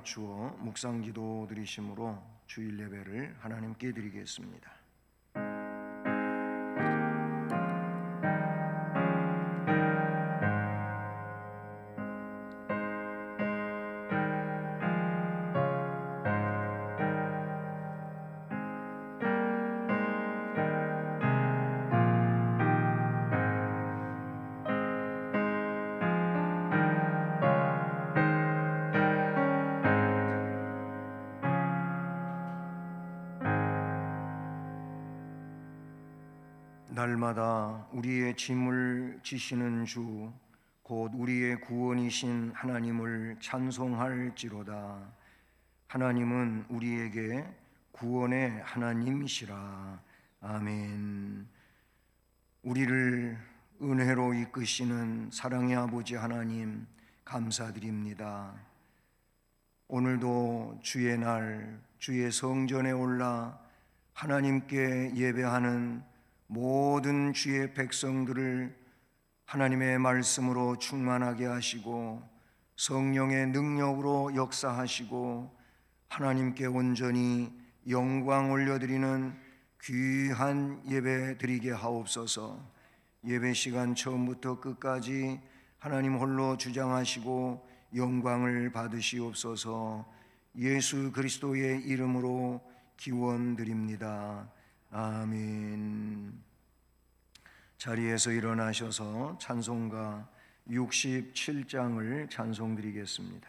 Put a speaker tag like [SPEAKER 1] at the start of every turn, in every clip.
[SPEAKER 1] 맞추어 묵상기도 드리심으로 주일 예배를 하나님께 드리겠습니다. 날마다 우리의 짐을 지시는 주, 곧 우리의 구원이신 하나님을 찬송할지로다. 하나님은 우리에게 구원의 하나님이시라. 아멘. 우리를 은혜로 이끄시는 사랑의 아버지 하나님, 감사드립니다. 오늘도 주의 날, 주의 성전에 올라 하나님께 예배하는 모든 주의 백성들을 하나님의 말씀으로 충만하게 하시고 성령의 능력으로 역사하시고 하나님께 온전히 영광 올려드리는 귀한 예배 드리게 하옵소서. 예배 시간 처음부터 끝까지 하나님 홀로 주장하시고 영광을 받으시옵소서. 예수 그리스도의 이름으로 기원드립니다. 아멘. 자리에서 일어나셔서 찬송가 67장을 찬송드리겠습니다.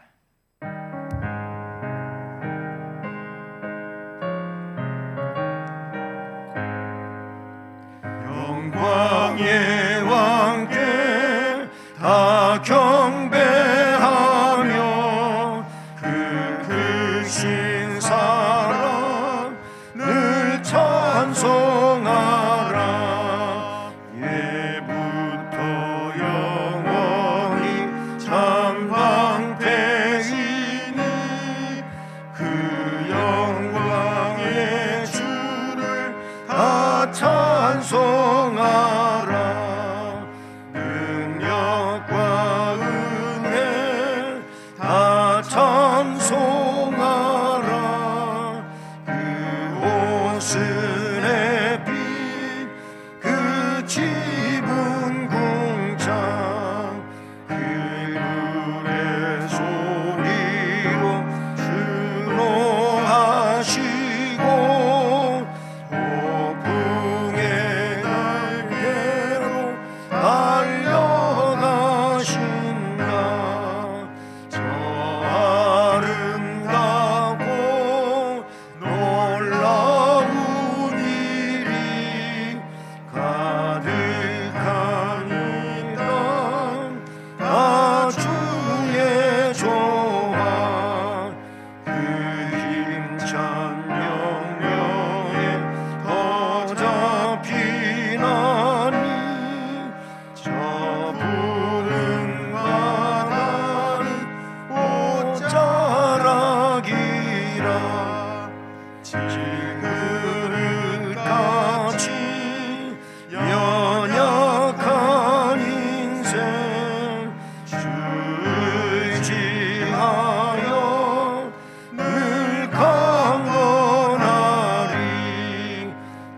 [SPEAKER 1] 영광의 왕께 다 경배하며 그 크신 사랑 늘 찬송하라. 예부터 영원히 전방패이니 그 영광의 주를 다 찬송하라. 능력과 은혜 다 찬송하라. 그 옷은 빛 그 지붕 궁창 그 물의 소리로 수놓하시고 폭풍의 날개로 달려가신다. 저 아름답고 놀라운 일이 가득한 이 땅 다 주의 조화. 그 힘찬 명령에 더 잡히나니 저 푸른 바다는 옷자락이라. 질그릇같이 연약한 인생 주의지하여 늘 강건하리.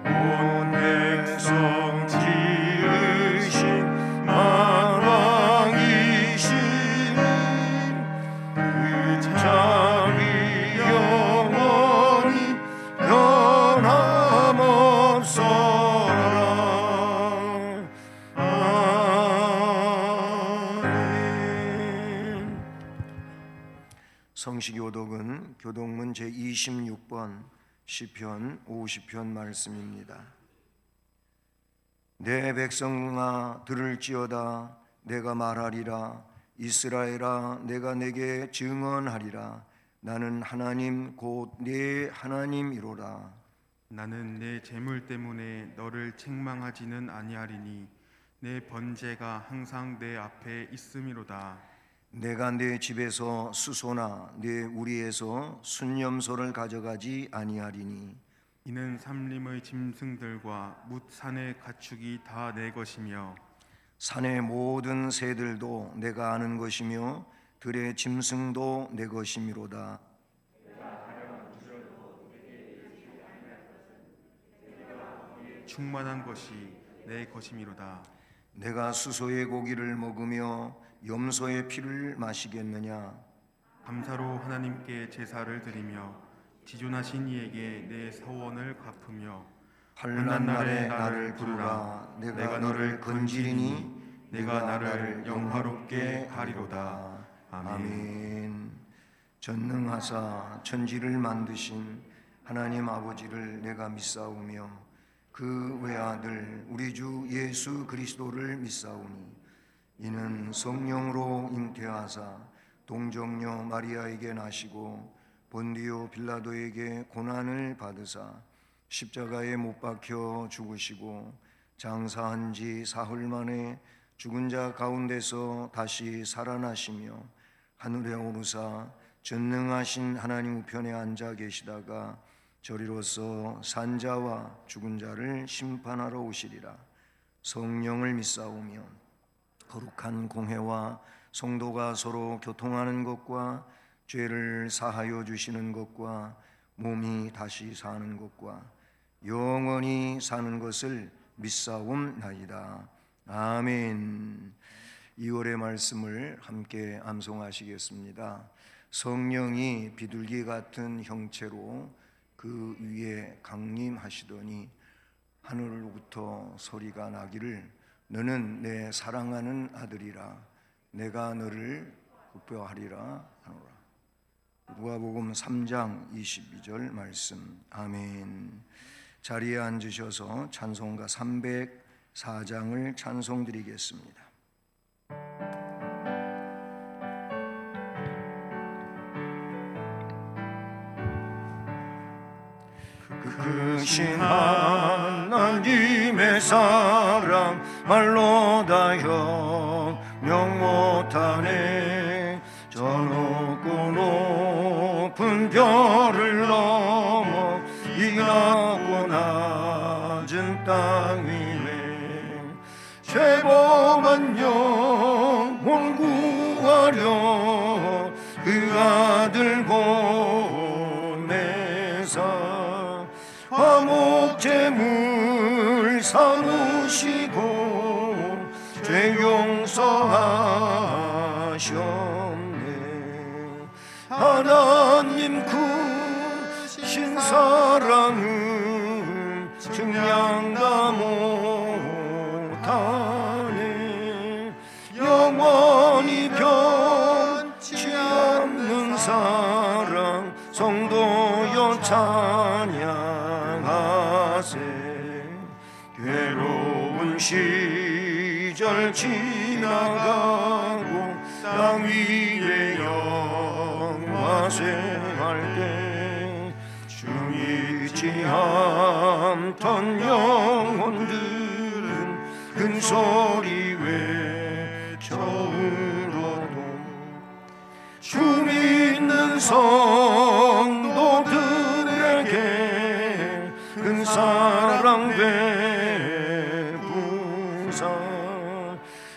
[SPEAKER 1] 온 백성 지으신 만왕이시니 그 자비 영원히 변함없어라. 아멘. 성시교독은 교독문 제26번 시편 50편 말씀입니다. 내 백성아 들을지어다. 내가 말하리라. 이스라엘아 내가 내게 증언하리라. 나는 하나님 곧 네 하나님이로라.
[SPEAKER 2] 나는 내 재물 때문에 너를 책망하지는 아니하리니 내 번제가 항상 내 앞에 있음이로다.
[SPEAKER 1] 내가 내 집에서 수소나 내 우리에서 순념소를 가져가지 아니하리니
[SPEAKER 2] 이는 삼림의 짐승들과 뭇 산의 가축이 다 내 것이며
[SPEAKER 1] 산의 모든 새들도 내가 아는 것이며 들의 짐승도 내 것이미로다.
[SPEAKER 2] 충만한 것이 내 것임이로다.
[SPEAKER 1] 내가 수소의 고기를 먹으며 염소의 피를 마시겠느냐?
[SPEAKER 2] 감사로 하나님께 제사를 드리며 지존하신 이에게 내 서원을 갚으며
[SPEAKER 1] 환난 날에 나를 부르라. 내가 너를 건지리니
[SPEAKER 2] 내가 나를 영화롭게 하리로다.
[SPEAKER 1] 아멘. 전능하사 천지를 만드신 하나님 아버지를 내가 믿사오며 그 외아들 우리 주 예수 그리스도를 믿사오니 이는 성령으로 잉태하사 동정녀 마리아에게 나시고 본디오 빌라도에게 고난을 받으사 십자가에 못 박혀 죽으시고 장사한 지 사흘 만에 죽은 자 가운데서 다시 살아나시며 하늘에 오르사 전능하신 하나님 우편에 앉아 계시다가 저리로서 산자와 죽은 자를 심판하러 오시리라. 성령을 믿사오며 거룩한 공회와 성도가 서로 교통하는 것과 죄를 사하여 주시는 것과 몸이 다시 사는 것과 영원히 사는 것을 믿사옵나이다. 아멘. 2월의 말씀을 함께 암송하시겠습니다. 성령이 비둘기 같은 형체로 그 위에 강림하시더니 하늘로부터 소리가 나기를 너는 내 사랑하는 아들이라 내가 너를 기뻐하리라 하노라. 누가복음 3장 22절 말씀. 아멘. 자리에 앉으셔서 찬송가 304장을 찬송드리겠습니다. 크신 하나님의 사랑 말로 다 형용 못하네. 저 높고 높은 별을 넘어 이 낮고 낮은 땅 위에 죄범한 영혼 구하려 그 아들 보내사 화목제물 삼으시고 죄 용서하셨네. 하나님 크신 사랑은 증량다 못하네. 영원히 변치 않는 사랑 성도여 찬양하세. 괴로운 시절 지나가고 땅 위에 영화 생활 때 주 잊지 않던 영혼들은 큰 소리 외쳐울어도 주 믿는 성도들에게 큰 사랑 베푸사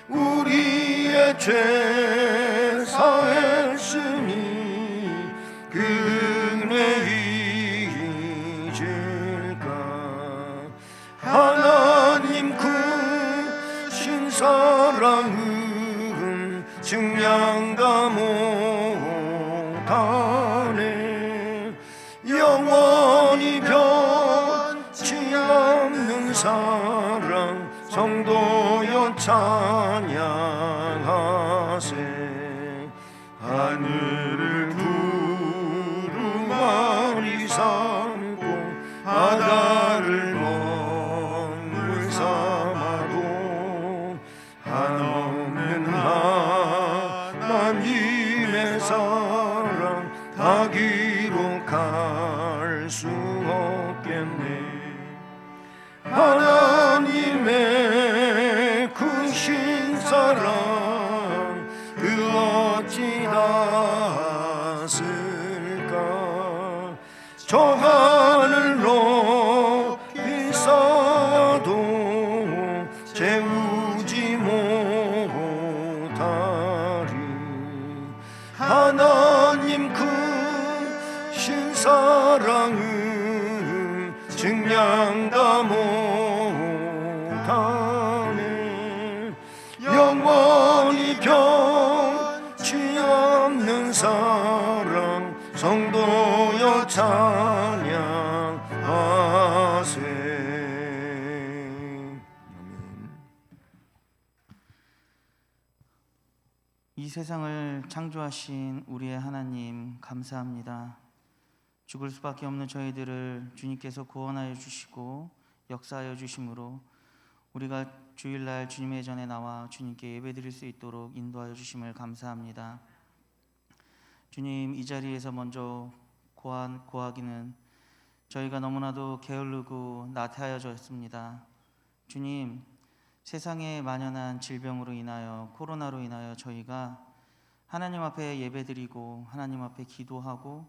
[SPEAKER 1] 우리의 죄 사했으니 그 은혜 잊을까. 하나님 크신 사랑은 증량다 못하네. 영원히 변치 않는 사랑 성도여 찬양하세. 하늘을 구름아리 삼고 바다를 먼물 삼아도 한없는 하나님의 사랑 다 기록할 수 없겠네. 하나님의 크신 사랑 그 어찌 닿았을까. 저 하늘 높이 쌓아도 채우지 못하리. 하나님 크신 사랑은 증량다 못하네. 성도여 찬양하세.
[SPEAKER 3] 이 세상을 창조하신 우리의 하나님 감사합니다. 죽을 수밖에 없는 저희들을 주님께서 구원하여 주시고 역사하여 주심으로 우리가 주일날 주님의 전에 나와 주님께 예배드릴 수 있도록 인도하여 주심을 감사합니다. 주님, 이 자리에서 먼저 고하기는 저희가 너무나도 게으르고 나태하여졌습니다. 주님, 세상에 만연한 질병으로 인하여 코로나로 인하여 저희가 하나님 앞에 예배드리고 하나님 앞에 기도하고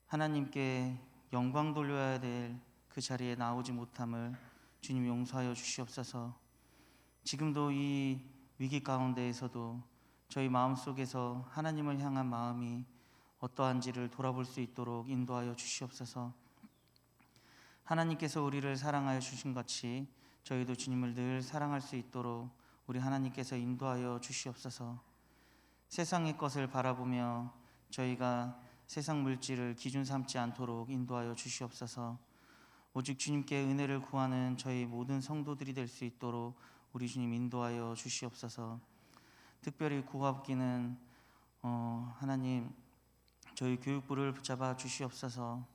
[SPEAKER 3] 하나님께 영광 돌려야 될 그 자리에 나오지 못함을 주님 용서하여 주시옵소서. 지금도 이 위기 가운데에서도 저희 마음속에서 하나님을 향한 마음이 어떠한지를 돌아볼 수 있도록 인도하여 주시옵소서. 하나님께서 우리를 사랑하여 주신 같이 저희도 주님을 늘 사랑할 수 있도록 우리 하나님께서 인도하여 주시옵소서. 세상의 것을 바라보며 저희가 세상 물질을 기준 삼지 않도록 인도하여 주시옵소서. 오직 주님께 은혜를 구하는 저희 모든 성도들이 될 수 있도록 우리 주님 인도하여 주시옵소서. 특별히 구하기는 하나님 저희 교육부를 붙잡아 주시옵소서.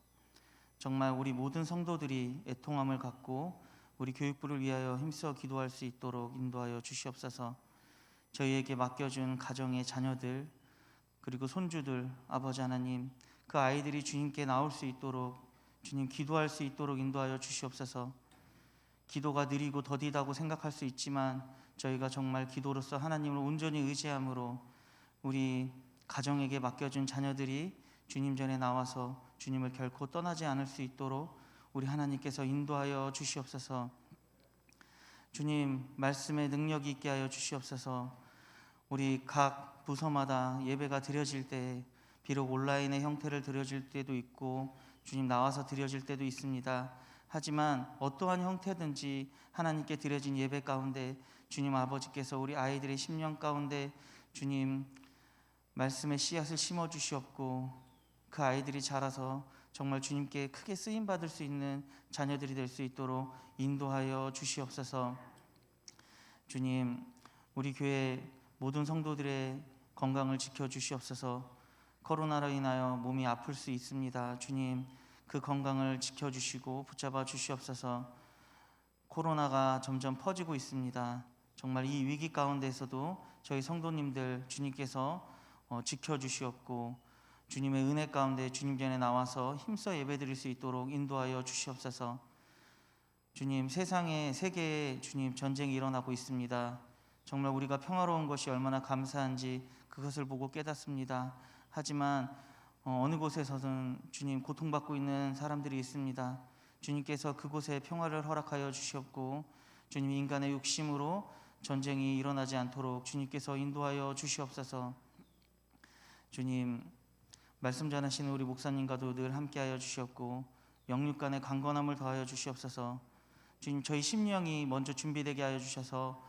[SPEAKER 3] 정말 우리 모든 성도들이 애통함을 갖고 우리 교육부를 위하여 힘써 기도할 수 있도록 인도하여 주시옵소서. 저희에게 맡겨준 가정의 자녀들 그리고 손주들 아버지 하나님 그 아이들이 주님께 나올 수 있도록 주님 기도할 수 있도록 인도하여 주시옵소서. 기도가 느리고 더디다고 생각할 수 있지만 저희가 정말 기도로서 하나님을 온전히 의지함으로 우리 가정에게 맡겨준 자녀들이 주님 전에 나와서 주님을 결코 떠나지 않을 수 있도록 우리 하나님께서 인도하여 주시옵소서. 주님 말씀의 능력이 있게 하여 주시옵소서. 우리 각 부서마다 예배가 드려질 때 비록 온라인의 형태를 드려질 때도 있고 주님 나와서 드려질 때도 있습니다. 하지만 어떠한 형태든지 하나님께 드려진 예배 가운데 주님 아버지께서 우리 아이들의 심령 가운데 주님 말씀의 씨앗을 심어 주시옵고 그 아이들이 자라서 정말 주님께 크게 쓰임 받을 수 있는 자녀들이 될 수 있도록 인도하여 주시옵소서. 주님 우리 교회 모든 성도들의 건강을 지켜 주시옵소서. 코로나로 인하여 몸이 아플 수 있습니다. 주님 그 건강을 지켜주시고 붙잡아 주시옵소서. 코로나가 점점 퍼지고 있습니다. 정말 이 위기 가운데서도 저희 성도님들 주님께서 지켜주시옵고 주님의 은혜 가운데 주님 전에 나와서 힘써 예배드릴 수 있도록 인도하여 주시옵소서. 주님 세상에 세계에 주님 전쟁이 일어나고 있습니다. 정말 우리가 평화로운 것이 얼마나 감사한지 그것을 보고 깨닫습니다. 하지만 어느 곳에서든 주님 고통받고 있는 사람들이 있습니다. 주님께서 그곳에 평화를 허락하여 주시옵고 주님 인간의 욕심으로 전쟁이 일어나지 않도록 주님께서 인도하여 주시옵소서. 주님 말씀 전하시는 우리 목사님과도 늘 함께하여 주시옵고 영육 간의 강건함을 더하여 주시옵소서. 주님 저희 심령이 먼저 준비되게 하여 주셔서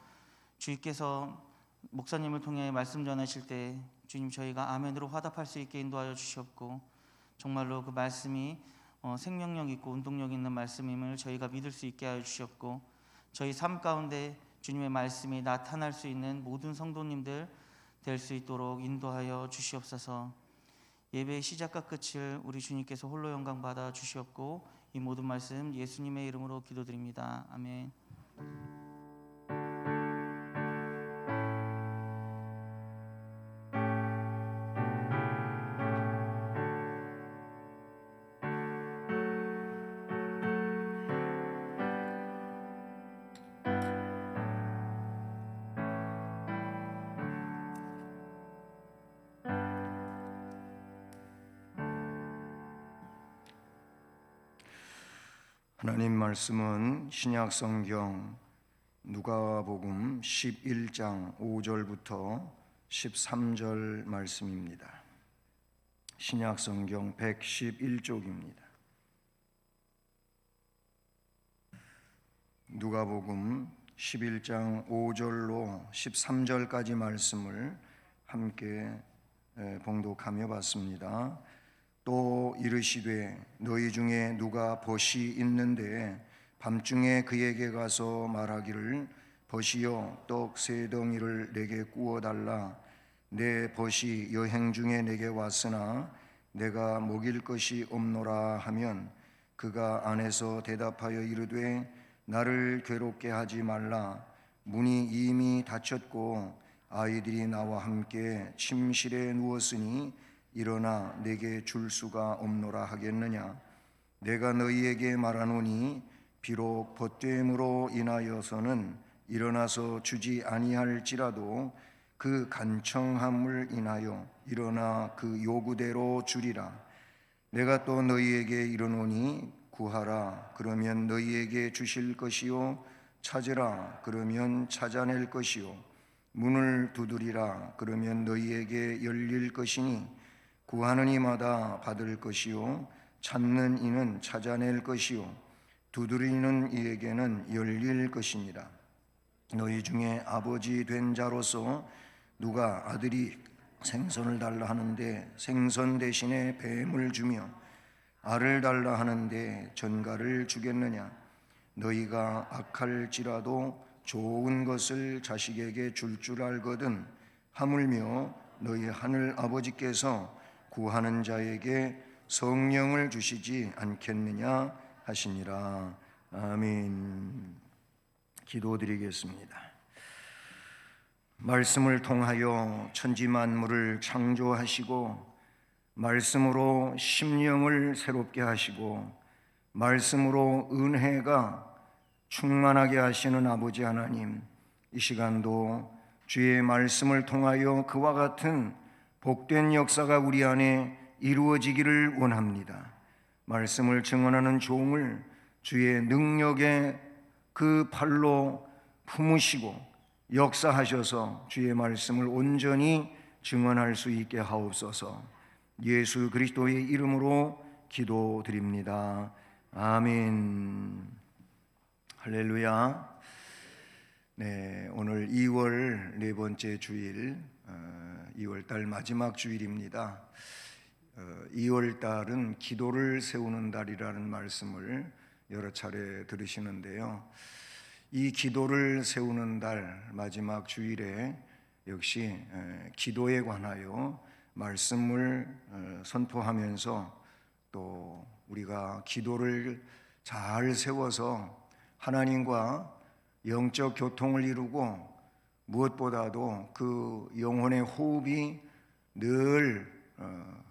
[SPEAKER 3] 주님께서 목사님을 통해 말씀 전하실 때 주님 저희가 아멘으로 화답할 수 있게 인도하여 주시옵고 정말로 그 말씀이 생명력 있고 운동력 있는 말씀임을 저희가 믿을 수 있게 하여 주시옵고 저희 삶 가운데 주님의 말씀이 나타날 수 있는 모든 성도님들 될 수 있도록 인도하여 주시옵소서. 예배의 시작과 끝을 우리 주님께서 홀로 영광 받아 주시옵고 이 모든 말씀 예수님의 이름으로 기도드립니다. 아멘.
[SPEAKER 1] 하나님 말씀은 신약 성경 누가복음 11장 5절부터 13절 말씀입니다. 신약 성경 111쪽입니다. 누가복음 11장 5절로 13절까지 말씀을 함께 봉독하며 봤습니다. 또 이르시되 너희 중에 누가 벗이 있는데 밤중에 그에게 가서 말하기를 벗이여 떡 세 덩이를 내게 구워 달라. 내 벗이 여행 중에 내게 왔으나 내가 먹일 것이 없노라 하면 그가 안에서 대답하여 이르되 나를 괴롭게 하지 말라. 문이 이미 닫혔고 아이들이 나와 함께 침실에 누웠으니 일어나 내게 줄 수가 없노라 하겠느냐. 내가 너희에게 말하노니 비록 벗됨으로 인하여서는 일어나서 주지 아니할지라도 그 간청함을 인하여 일어나 그 요구대로 주리라. 내가 또 너희에게 이르노니 구하라 그러면 너희에게 주실 것이요 찾으라 그러면 찾아낼 것이요 문을 두드리라 그러면 너희에게 열릴 것이니 구하는 이마다 받을 것이요 찾는 이는 찾아낼 것이요 두드리는 이에게는 열릴 것이니라. 너희 중에 아버지 된 자로서 누가 아들이 생선을 달라 하는데 생선 대신에 뱀을 주며 알을 달라 하는데 전갈을 주겠느냐. 너희가 악할지라도 좋은 것을 자식에게 줄 알거든 하물며 너희 하늘 아버지께서 구하는 자에게 성령을 주시지 않겠느냐 하시니라. 아멘. 기도드리겠습니다. 말씀을 통하여 천지 만물을 창조하시고 말씀으로 심령을 새롭게 하시고 말씀으로 은혜가 충만하게 하시는 아버지 하나님, 이 시간도 주의 말씀을 통하여 그와 같은 복된 역사가 우리 안에 이루어지기를 원합니다. 말씀을 증언하는 종을 주의 능력의 그 팔로 품으시고 역사하셔서 주의 말씀을 온전히 증언할 수 있게 하옵소서. 예수 그리스도의 이름으로 기도드립니다. 아멘. 할렐루야. 네, 오늘 2월 네 번째 주일, 2월 달 마지막 주일입니다. 2월 달은 기도를 세우는 달이라는 말씀을 여러 차례 들으시는데요. 이 기도를 세우는 달 마지막 주일에 역시 기도에 관하여 말씀을 선포하면서 또 우리가 기도를 잘 세워서 하나님과 영적 교통을 이루고 무엇보다도 그 영혼의 호흡이 늘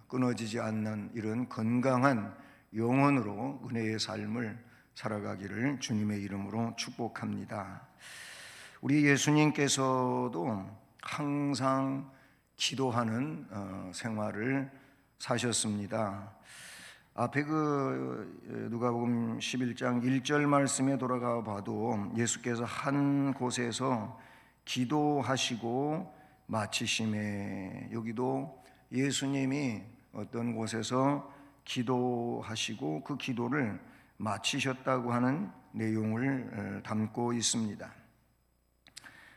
[SPEAKER 1] 끊어지지 않는 이런 건강한 영혼으로 은혜의 삶을 살아가기를 주님의 이름으로 축복합니다. 우리 예수님께서도 항상 기도하는 생활을 사셨습니다. 앞에 그 누가복음 11장 1절 말씀에 돌아가 봐도 예수께서 한 곳에서 기도하시고 마치심에, 여기도 예수님이 어떤 곳에서 기도하시고 그 기도를 마치셨다고 하는 내용을 담고 있습니다.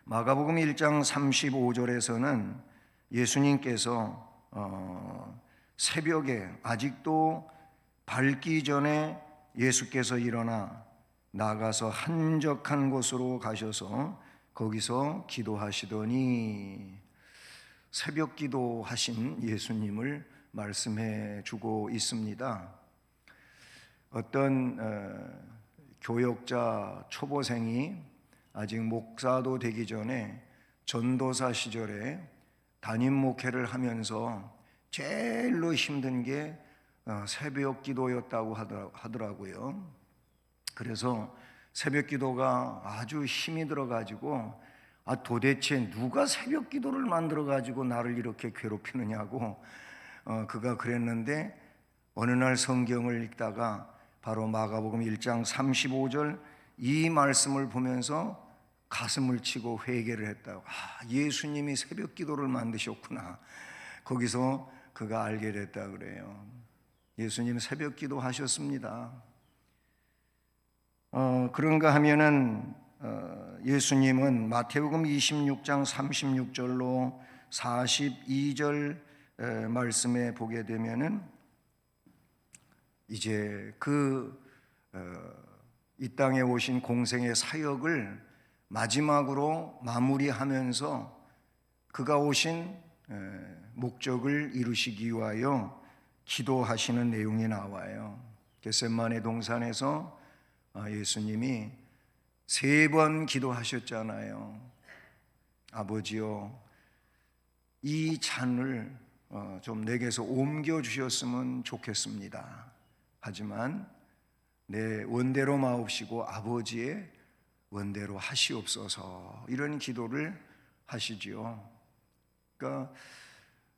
[SPEAKER 1] 마가복음 1장 35절에서는 예수님께서 새벽에 아직도 밝기 전에 예수께서 일어나 나가서 한적한 곳으로 가셔서 거기서 기도하시더니, 새벽 기도하신 예수님을 말씀해 주고 있습니다. 어떤 교역자 초보생이 아직 목사도 되기 전에 전도사 시절에 담임 목회를 하면서 제일로 힘든 게 새벽 기도였다고 하더라고요. 그래서 새벽 기도가 아주 힘이 들어가지고 도대체 누가 새벽 기도를 만들어가지고 나를 이렇게 괴롭히느냐고 그가 그랬는데, 어느 날 성경을 읽다가 바로 마가복음 1장 35절 이 말씀을 보면서 가슴을 치고 회개를 했다고. 예수님이 새벽 기도를 만드셨구나. 거기서 그가 알게 됐다 그래요. 예수님 새벽 기도 하셨습니다. 그런가 하면은 예수님은 마태복음 26장 36절로 42절 말씀에 보게 되면은 이제 이 땅에 오신 공생의 사역을 마지막으로 마무리하면서 그가 오신 목적을 이루시기 위하여 기도하시는 내용이 나와요. 겟세마네 동산에서 예수님이 3번 기도하셨잖아요. 아버지요, 이 잔을 좀 내게서 옮겨 주셨으면 좋겠습니다. 하지만 내 원대로 마옵시고 아버지의 원대로 하시옵소서. 이런 기도를 하시지요. 그러니까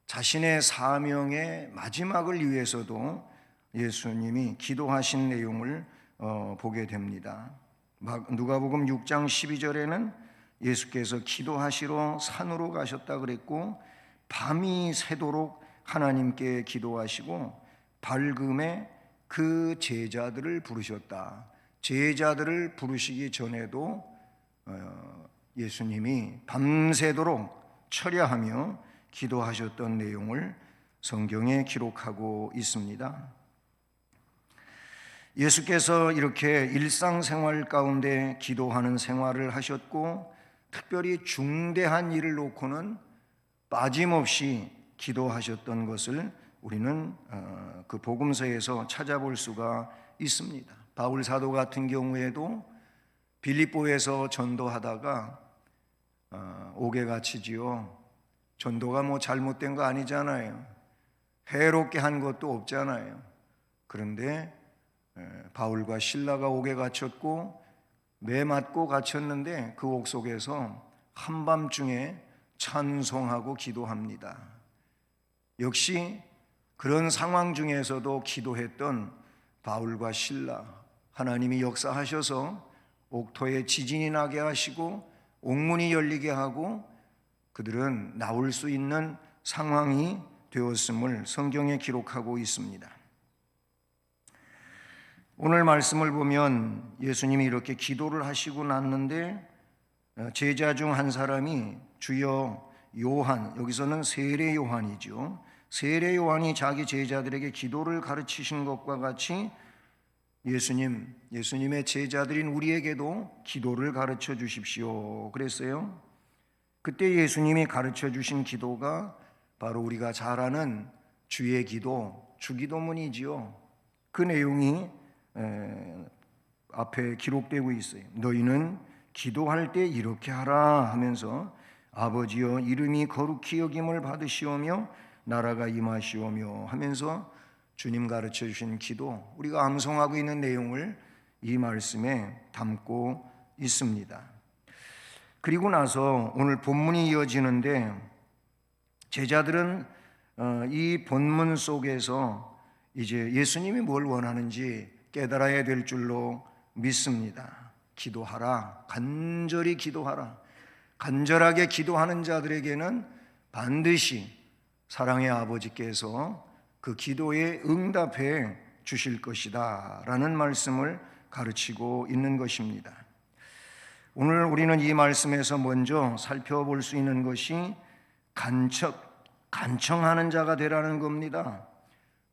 [SPEAKER 1] 자신의 사명의 마지막을 위해서도 예수님이 기도하신 내용을 보게 됩니다. 누가복음 6장 12절에는 예수께서 기도하시러 산으로 가셨다 그랬고, 밤이 새도록 하나님께 기도하시고 밝음에 그 제자들을 부르셨다. 제자들을 부르시기 전에도 예수님이 밤새도록 철야하며 기도하셨던 내용을 성경에 기록하고 있습니다. 예수께서 이렇게 일상생활 가운데 기도하는 생활을 하셨고, 특별히 중대한 일을 놓고는 빠짐없이 기도하셨던 것을 우리는 그 복음서에서 찾아볼 수가 있습니다. 바울 사도 같은 경우에도 빌립보에서 전도하다가 옥에 갇히지요. 전도가 뭐 잘못된 거 아니잖아요. 해롭게 한 것도 없잖아요. 그런데 바울과 실라가 옥에 갇혔고 매 맞고 갇혔는데 그 옥 속에서 한밤중에 찬송하고 기도합니다. 역시 그런 상황 중에서도 기도했던 바울과 실라, 하나님이 역사하셔서 옥토에 지진이 나게 하시고 옥문이 열리게 하고 그들은 나올 수 있는 상황이 되었음을 성경에 기록하고 있습니다. 오늘 말씀을 보면 예수님이 이렇게 기도를 하시고 났는데 제자 중 한 사람이 주여 요한, 여기서는 세례 요한이죠. 세례 요한이 자기 제자들에게 기도를 가르치신 것과 같이 예수님의 제자들인 우리에게도 기도를 가르쳐 주십시오 그랬어요. 그때 예수님이 가르쳐 주신 기도가 바로 우리가 잘 아는 주의 기도, 주기도문이지요. 그 내용이 앞에 기록되고 있어요. 너희는 기도할 때 이렇게 하라 하면서 아버지여 이름이 거룩히 여김을 받으시오며 나라가 임하시오며 하면서 주님 가르쳐 주신 기도, 우리가 암송하고 있는 내용을 이 말씀에 담고 있습니다. 그리고 나서 오늘 본문이 이어지는데 제자들은 이 본문 속에서 이제 예수님이 뭘 원하는지 깨달아야 될 줄로 믿습니다. 기도하라, 간절히 기도하라. 간절하게 기도하는 자들에게는 반드시 사랑의 아버지께서 그 기도에 응답해 주실 것이다 라는 말씀을 가르치고 있는 것입니다. 오늘 우리는 이 말씀에서 먼저 살펴볼 수 있는 것이 간청하는 자가 되라는 겁니다.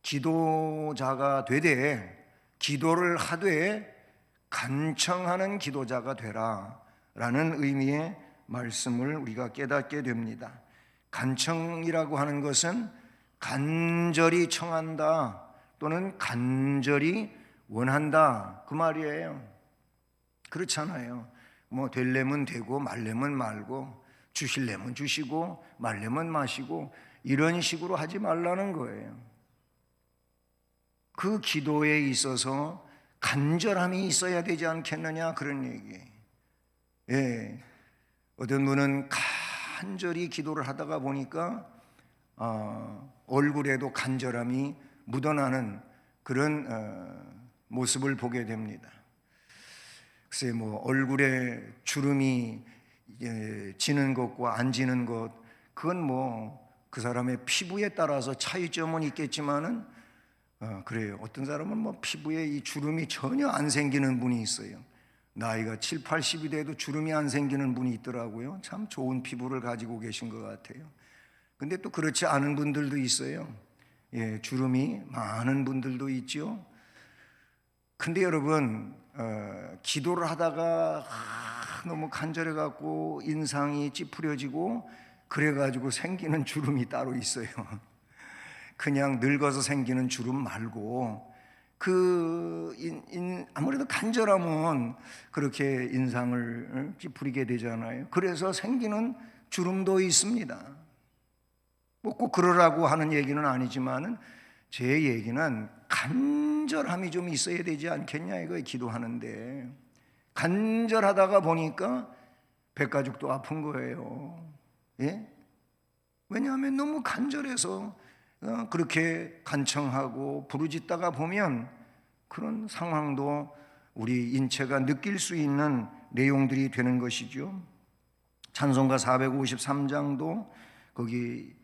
[SPEAKER 1] 기도자가 되되 기도를 하되 간청하는 기도자가 되라 라는 의미의 말씀을 우리가 깨닫게 됩니다. 간청이라고 하는 것은 간절히 청한다 또는 간절히 원한다 그 말이에요. 그렇잖아요. 뭐 되려면 되고 말려면 말고 주실려면 주시고 말려면 마시고 이런 식으로 하지 말라는 거예요. 그 기도에 있어서 간절함이 있어야 되지 않겠느냐 그런 얘기예요. 예, 어떤 분은 간절히 기도를 하다가 보니까 얼굴에도 간절함이 묻어나는 그런 모습을 보게 됩니다. 글쎄 뭐 얼굴에 주름이 지는 것과 안 지는 것 그건 뭐 그 사람의 피부에 따라서 차이점은 있겠지만은 그래요. 어떤 사람은 뭐 피부에 이 주름이 전혀 안 생기는 분이 있어요. 나이가 7, 80이 돼도 주름이 안 생기는 분이 있더라고요. 참 좋은 피부를 가지고 계신 것 같아요. 근데 또 그렇지 않은 분들도 있어요. 예, 주름이 많은 분들도 있죠. 근데 여러분 기도를 하다가 너무 간절해 갖고 인상이 찌푸려지고 그래가지고 생기는 주름이 따로 있어요. 그냥 늙어서 생기는 주름 말고 아무래도 간절하면 그렇게 인상을 찌푸리게 되잖아요. 그래서 생기는 주름도 있습니다. 뭐 꼭 그러라고 하는 얘기는 아니지만은 제 얘기는 간절함이 좀 있어야 되지 않겠냐 이거예요. 기도하는데 간절하다가 보니까 백가죽도 아픈 거예요. 예? 왜냐하면 너무 간절해서 그렇게 간청하고 부르짖다가 보면 그런 상황도 우리 인체가 느낄 수 있는 내용들이 되는 것이죠. 찬송가 453장도 거기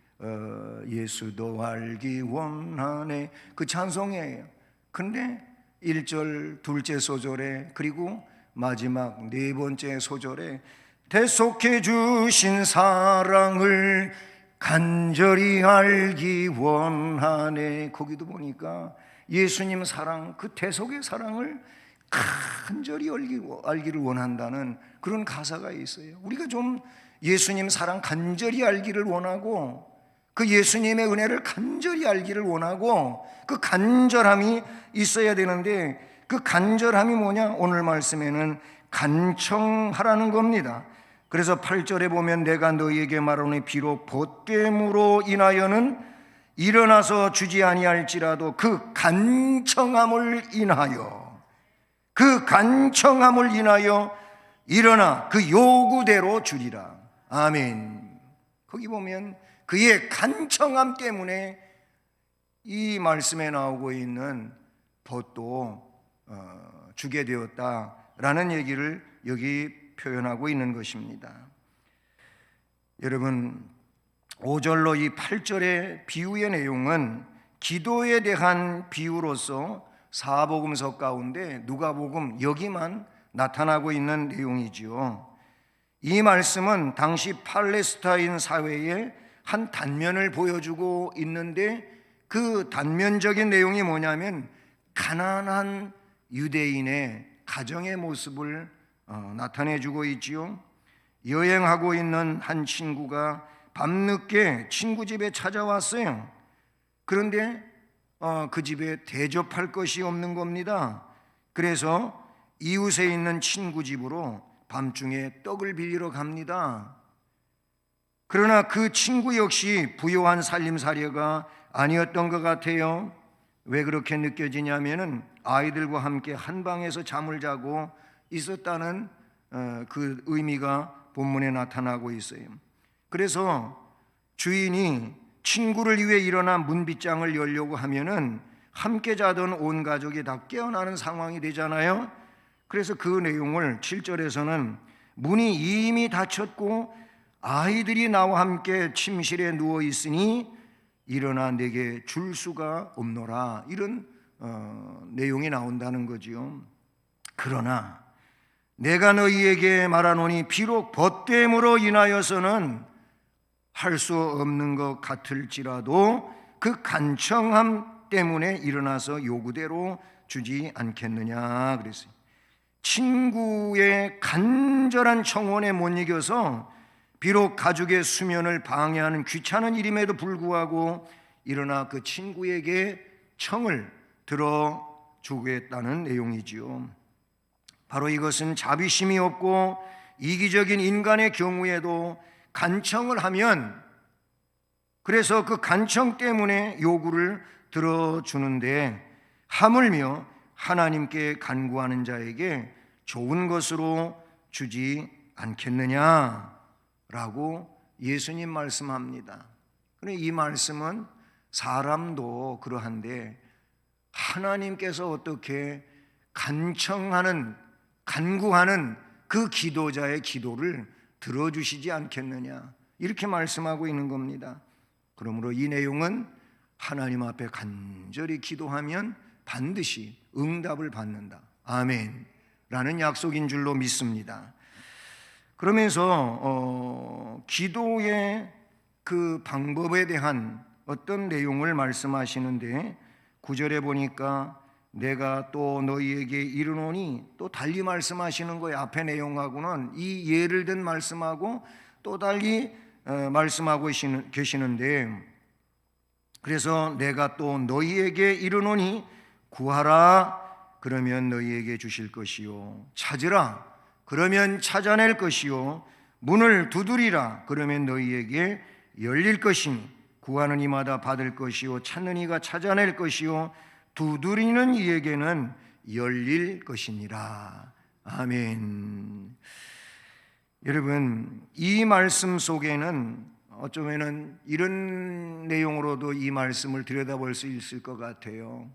[SPEAKER 1] 예수도 알기 원하네 그 찬송이에요. 근데 1절 둘째 소절에 그리고 마지막 네 번째 소절에 대속해 주신 사랑을 간절히 알기 원하네, 거기도 보니까 예수님 사랑, 그 대속의 사랑을 간절히 알기를 원한다는 그런 가사가 있어요. 우리가 좀 예수님 사랑 간절히 알기를 원하고 그 예수님의 은혜를 간절히 알기를 원하고 그 간절함이 있어야 되는데 그 간절함이 뭐냐? 오늘 말씀에는 간청하라는 겁니다. 그래서 8절에 보면 내가 너희에게 말하노니 비록 보됨으로 인하여는 일어나서 주지 아니할지라도 그 간청함을 인하여 일어나 그 요구대로 주리라. 아멘. 거기 보면 그의 간청함 때문에 이 말씀에 나오고 있는 벗도 주게 되었다라는 얘기를 여기 표현하고 있는 것입니다. 여러분 5절로 이 8절의 비유의 내용은 기도에 대한 비유로서 사복음서 가운데 누가복음 여기만 나타나고 있는 내용이지요. 이 말씀은 당시 팔레스타인 사회의 한 단면을 보여주고 있는데 그 단면적인 내용이 뭐냐면 가난한 유대인의 가정의 모습을 나타내주고 있지요. 여행하고 있는 한 친구가 밤늦게 친구 집에 찾아왔어요. 그런데 그 집에 대접할 것이 없는 겁니다. 그래서 이웃에 있는 친구 집으로 밤중에 떡을 빌리러 갑니다. 그러나 그 친구 역시 부유한 살림살이가 아니었던 것 같아요. 왜 그렇게 느껴지냐면은 아이들과 함께 한 방에서 잠을 자고 있었다는 그 의미가 본문에 나타나고 있어요. 그래서 주인이 친구를 위해 일어나 문빗장을 열려고 하면은 함께 자던 온 가족이 다 깨어나는 상황이 되잖아요. 그래서 그 내용을 7절에서는 문이 이미 닫혔고 아이들이 나와 함께 침실에 누워 있으니 일어나 내게 줄 수가 없노라, 이런 내용이 나온다는 거지요. 그러나 내가 너희에게 말하노니 비록 벗됨으로 인하여서는 할 수 없는 것 같을지라도 그 간청함 때문에 일어나서 요구대로 주지 않겠느냐 그랬어요. 친구의 간절한 청원에 못 이겨서 비록 가족의 수면을 방해하는 귀찮은 일임에도 불구하고 일어나 그 친구에게 청을 들어주겠다는 내용이지요. 바로 이것은 자비심이 없고 이기적인 인간의 경우에도 간청을 하면, 그래서 그 간청 때문에 요구를 들어주는데 하물며 하나님께 간구하는 자에게 좋은 것으로 주지 않겠느냐라고 예수님 말씀합니다. 그런데 이 말씀은 사람도 그러한데 하나님께서 어떻게 간구하는 그 기도자의 기도를 들어주시지 않겠느냐, 이렇게 말씀하고 있는 겁니다. 그러므로 이 내용은 하나님 앞에 간절히 기도하면 반드시 응답을 받는다, 아멘 라는 약속인 줄로 믿습니다. 그러면서 기도의 그 방법에 대한 어떤 내용을 말씀하시는데 9절에 보니까 내가 또 너희에게 이르노니, 또 달리 말씀하시는 거예요. 앞의 내용하고는 이 예를 든 말씀하고 또 달리 말씀하고 계시는데, 그래서 내가 또 너희에게 이르노니 구하라 그러면 너희에게 주실 것이요, 찾으라 그러면 찾아낼 것이요, 문을 두드리라 그러면 너희에게 열릴 것이니, 구하는 이마다 받을 것이요, 찾는 이가 찾아낼 것이요, 두드리는 이에게는 열릴 것이니라. 아멘. 여러분, 이 말씀 속에는 어쩌면은 이런 내용으로도 이 말씀을 들여다볼 수 있을 것 같아요.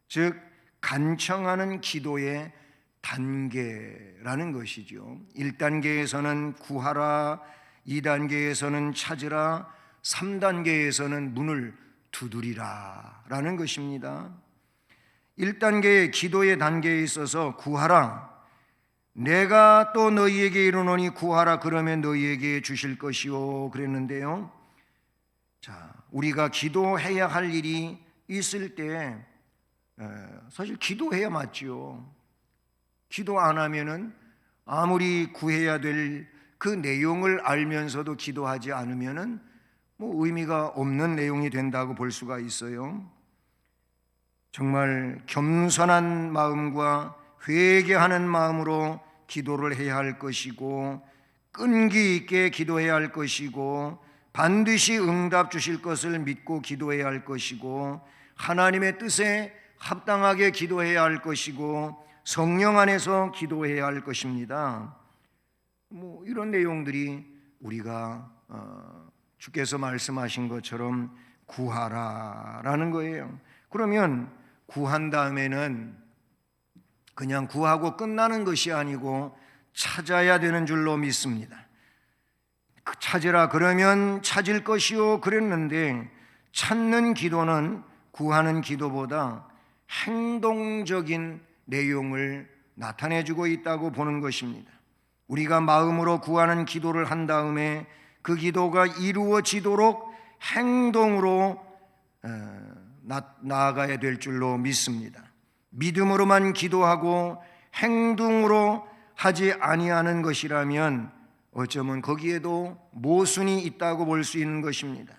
[SPEAKER 1] 즉, 간청하는 기도의 단계라는 것이죠. 1단계에서는 구하라, 2단계에서는 찾으라, 3단계에서는 문을 두드리라 라는 것입니다. 1단계의 기도의 단계에 있어서 구하라, 내가 또 너희에게 이르노니 구하라 그러면 너희에게 주실 것이요 그랬는데요. 자, 우리가 기도해야 할 일이 있을 때 사실 기도해야 맞지요. 기도 안 하면은 아무리 구해야 될 그 내용을 알면서도 기도하지 않으면은 뭐 의미가 없는 내용이 된다고 볼 수가 있어요. 정말 겸손한 마음과 회개하는 마음으로 기도를 해야 할 것이고, 끈기 있게 기도해야 할 것이고, 반드시 응답 주실 것을 믿고 기도해야 할 것이고, 하나님의 뜻에 합당하게 기도해야 할 것이고, 성령 안에서 기도해야 할 것입니다. 뭐 이런 내용들이 우리가 주께서 말씀하신 것처럼 구하라라는 거예요. 그러면 구한 다음에는 그냥 구하고 끝나는 것이 아니고 찾아야 되는 줄로 믿습니다. 찾으라 그러면 찾을 것이요 그랬는데, 찾는 기도는 구하는 기도보다 행동적인 내용을 나타내주고 있다고 보는 것입니다. 우리가 마음으로 구하는 기도를 한 다음에 그 기도가 이루어지도록 행동으로 나아가야 될 줄로 믿습니다. 믿음으로만 기도하고 행동으로 하지 아니하는 것이라면 어쩌면 거기에도 모순이 있다고 볼 수 있는 것입니다.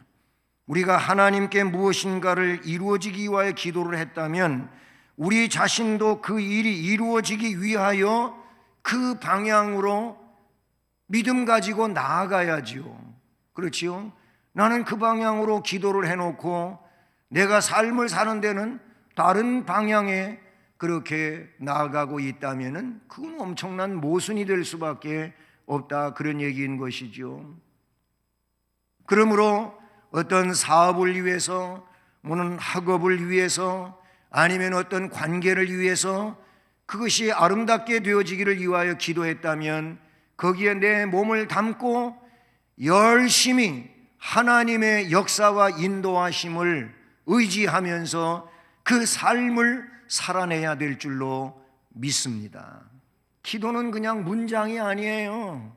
[SPEAKER 1] 우리가 하나님께 무엇인가를 이루어지기 위하여 기도를 했다면 우리 자신도 그 일이 이루어지기 위하여 그 방향으로 믿음 가지고 나아가야지요. 그렇지요? 나는 그 방향으로 기도를 해놓고 내가 삶을 사는 데는 다른 방향에 그렇게 나아가고 있다면 그건 엄청난 모순이 될 수밖에 없다, 그런 얘기인 것이죠. 그러므로 어떤 사업을 위해서, 무슨 학업을 위해서, 아니면 어떤 관계를 위해서 그것이 아름답게 되어지기를 위하여 기도했다면 거기에 내 몸을 담고 열심히 하나님의 역사와 인도하심을 의지하면서 그 삶을 살아내야 될 줄로 믿습니다. 기도는 그냥 문장이 아니에요.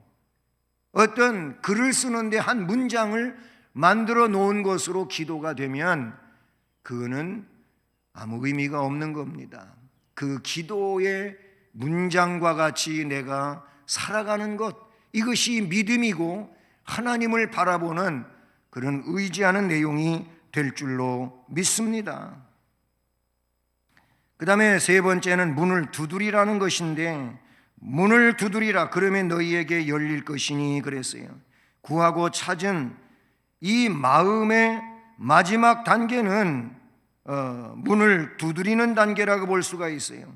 [SPEAKER 1] 어떤 글을 쓰는데 한 문장을 만들어 놓은 것으로 기도가 되면 그거는 아무 의미가 없는 겁니다. 그 기도의 문장과 같이 내가 살아가는 것, 이것이 믿음이고 하나님을 바라보는 그런 의지하는 내용이 될 줄로 믿습니다. 그 다음에 세 번째는 문을 두드리라는 것인데, 문을 두드리라 그러면 너희에게 열릴 것이니 그랬어요. 구하고 찾은 이 마음의 마지막 단계는 문을 두드리는 단계라고 볼 수가 있어요.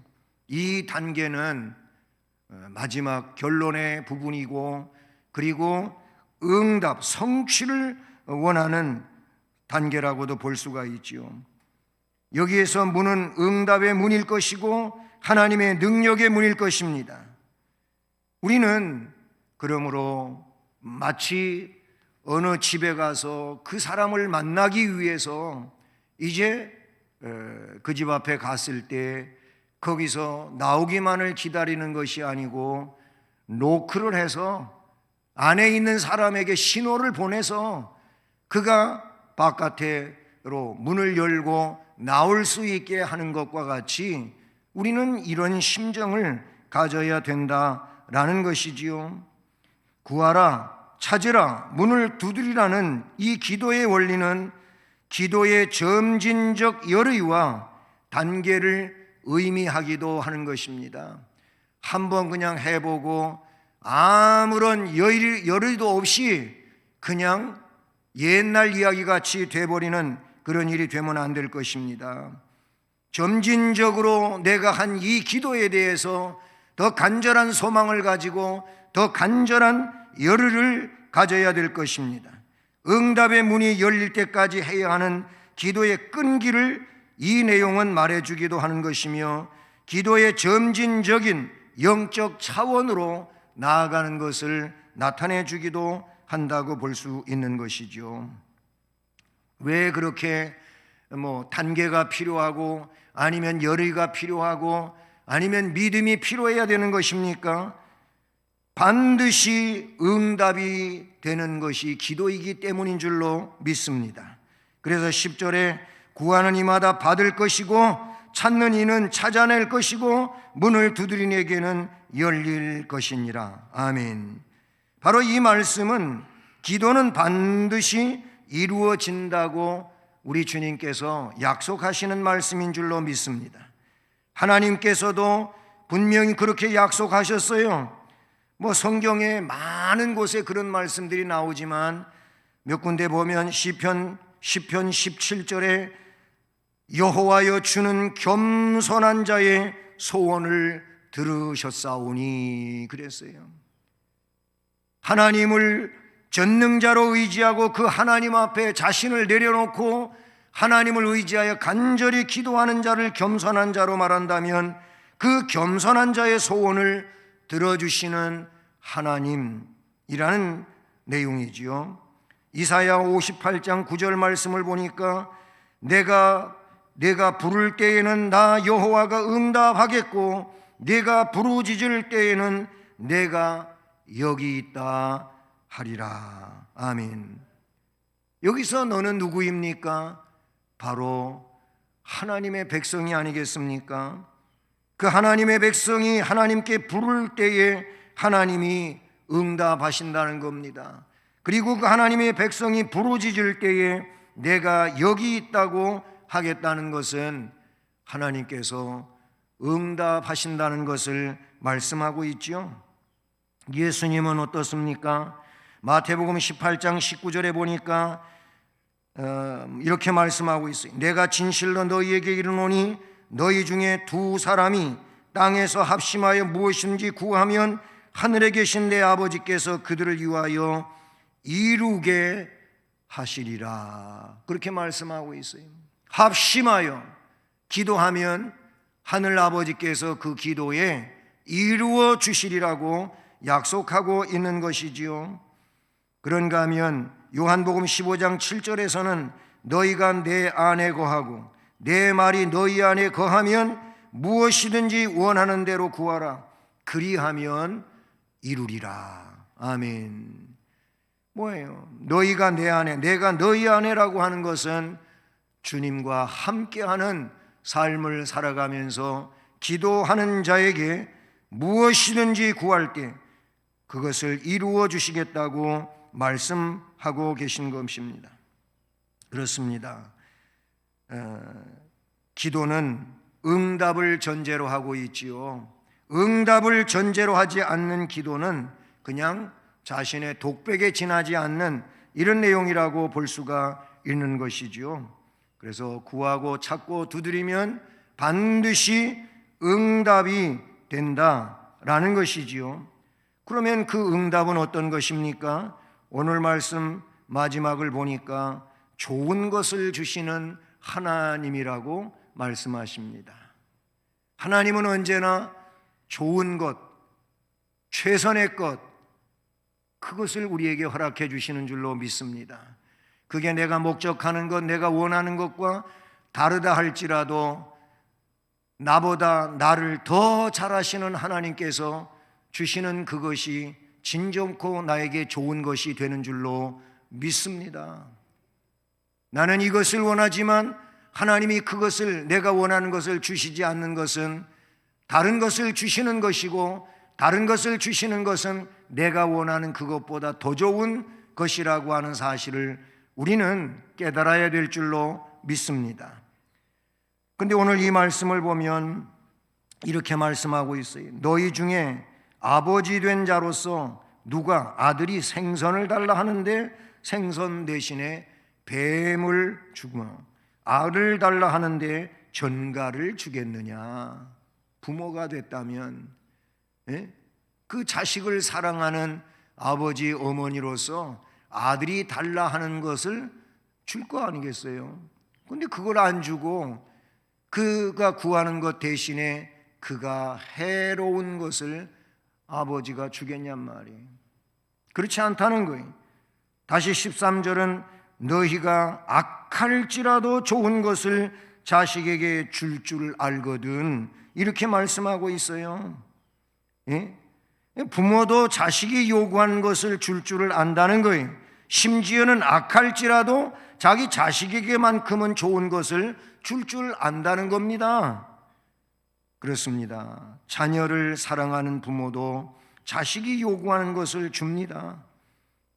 [SPEAKER 1] 이 단계는 마지막 결론의 부분이고, 그리고 응답, 성취를 원하는 단계라고도 볼 수가 있지요. 여기에서 문은 응답의 문일 것이고 하나님의 능력의 문일 것입니다. 우리는 그러므로 마치 어느 집에 가서 그 사람을 만나기 위해서 이제 그 집 앞에 갔을 때 거기서 나오기만을 기다리는 것이 아니고 노크를 해서 안에 있는 사람에게 신호를 보내서 그가 바깥으로 문을 열고 나올 수 있게 하는 것과 같이 우리는 이런 심정을 가져야 된다라는 것이지요. 구하라, 찾으라, 문을 두드리라는 이 기도의 원리는 기도의 점진적 열의와 단계를 의미하기도 하는 것입니다. 한번 그냥 해보고 아무런 열의도 없이 그냥 옛날 이야기 같이 돼버리는 그런 일이 되면 안 될 것입니다. 점진적으로 내가 한 이 기도에 대해서 더 간절한 소망을 가지고 더 간절한 열의를 가져야 될 것입니다. 응답의 문이 열릴 때까지 해야 하는 기도의 끈기를 이 내용은 말해주기도 하는 것이며 기도의 점진적인 영적 차원으로 나아가는 것을 나타내 주기도 한다고 볼 수 있는 것이죠. 왜 그렇게 단계가 필요하고 아니면 열의가 필요하고 아니면 믿음이 필요해야 되는 것입니까? 반드시 응답이 되는 것이 기도이기 때문인 줄로 믿습니다. 그래서 10절에 구하는 이마다 받을 것이고 찾는 이는 찾아낼 것이고 문을 두드린 이에게는 열릴 것이니라. 아멘. 바로 이 말씀은 기도는 반드시 이루어진다고 우리 주님께서 약속하시는 말씀인 줄로 믿습니다. 하나님께서도 분명히 그렇게 약속하셨어요. 성경에 많은 곳에 그런 말씀들이 나오지만 몇 군데 보면 시편 17절에 여호와여 주는 겸손한 자의 소원을 들으셨사오니 그랬어요. 하나님을 전능자로 의지하고 그 하나님 앞에 자신을 내려놓고 하나님을 의지하여 간절히 기도하는 자를 겸손한 자로 말한다면 그 겸손한 자의 소원을 들어주시는 하나님이라는 내용이지요. 이사야 58장 9절 말씀을 보니까 내가 부를 때에는 나 여호와가 응답하겠고 내가 부르짖을 때에는 내가 여기 있다 하리라. 아멘. 여기서 너는 누구입니까? 바로 하나님의 백성이 아니겠습니까? 그 하나님의 백성이 하나님께 부를 때에 하나님이 응답하신다는 겁니다. 그리고 그 하나님의 백성이 부르짖을 때에 내가 여기 있다고 하겠다는 것은 하나님께서 응답하신다는 것을 말씀하고 있죠. 예수님은 어떻습니까? 마태복음 18장 19절에 보니까 이렇게 말씀하고 있어요. 내가 진실로 너희에게 이르노니 너희 중에 두 사람이 땅에서 합심하여 무엇인지 구하면 하늘에 계신 내 아버지께서 그들을 위하여 이루게 하시리라. 그렇게 말씀하고 있어요. 합심하여 기도하면 하늘 아버지께서 그 기도에 이루어 주시리라고 약속하고 있는 것이지요. 그런가 하면 요한복음 15장 7절에서는 너희가 내 안에 거하고 내 말이 너희 안에 거하면 무엇이든지 원하는 대로 구하라. 그리하면 이루리라. 아멘. 뭐예요? 너희가 내 안에, 내가 너희 안에라고 하는 것은 주님과 함께하는 삶을 살아가면서 기도하는 자에게 무엇이든지 구할 때 그것을 이루어 주시겠다고 말씀하고 계신 것입니다. 그렇습니다. 기도는 응답을 전제로 하고 있지요. 응답을 전제로 하지 않는 기도는 그냥 자신의 독백에 지나지 않는 이런 내용이라고 볼 수가 있는 것이지요. 그래서 구하고 찾고 두드리면 반드시 응답이 된다라는 것이지요. 그러면 그 응답은 어떤 것입니까? 오늘 말씀 마지막을 보니까 좋은 것을 주시는 하나님이라고 말씀하십니다. 하나님은 언제나 좋은 것, 최선의 것, 그것을 우리에게 허락해 주시는 줄로 믿습니다. 그게 내가 목적하는 것, 내가 원하는 것과 다르다 할지라도 나보다 나를 더 잘하시는 하나님께서 주시는 그것이 진정코 나에게 좋은 것이 되는 줄로 믿습니다. 나는 이것을 원하지만 하나님이 그것을, 내가 원하는 것을 주시지 않는 것은 다른 것을 주시는 것이고, 다른 것을 주시는 것은 내가 원하는 그것보다 더 좋은 것이라고 하는 사실을 우리는 깨달아야 될 줄로 믿습니다. 그런데 오늘 이 말씀을 보면 이렇게 말씀하고 있어요. 너희 중에 아버지 된 자로서 누가 아들이 생선을 달라 하는데 생선 대신에 뱀을 주고 알을 달라 하는데 전갈을 주겠느냐. 부모가 됐다면 그 자식을 사랑하는 아버지 어머니로서 아들이 달라 하는 것을 줄 거 아니겠어요? 근데 그걸 안 주고 그가 구하는 것 대신에 그가 해로운 것을 아버지가 주겠냔 말이에요. 그렇지 않다는 거예요. 다시 13절은 너희가 악할지라도 좋은 것을 자식에게 줄 줄 알거든, 이렇게 말씀하고 있어요. 예? 부모도 자식이 요구하는 것을 줄 줄을 안다는 거예요. 심지어는 악할지라도 자기 자식에게만큼은 좋은 것을 줄 줄 안다는 겁니다. 그렇습니다. 자녀를 사랑하는 부모도 자식이 요구하는 것을 줍니다.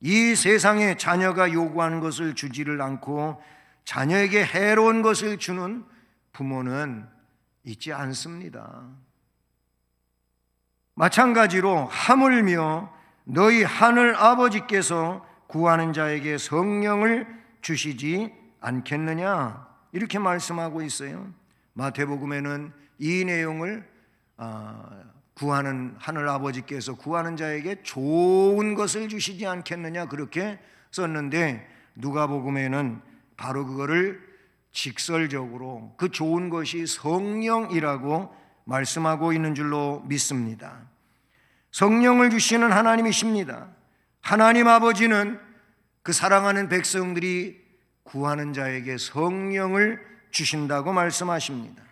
[SPEAKER 1] 이 세상에 자녀가 요구하는 것을 주지를 않고 자녀에게 해로운 것을 주는 부모는 있지 않습니다. 마찬가지로 하물며 너희 하늘 아버지께서 구하는 자에게 성령을 주시지 않겠느냐, 이렇게 말씀하고 있어요. 마태복음에는 이 내용을 구하는 하늘 아버지께서 구하는 자에게 좋은 것을 주시지 않겠느냐, 그렇게 썼는데 누가복음에는 바로 그거를 직설적으로 그 좋은 것이 성령이라고 말씀하고 있는 줄로 믿습니다. 성령을 주시는 하나님이십니다. 하나님 아버지는 그 사랑하는 백성들이 구하는 자에게 성령을 주신다고 말씀하십니다.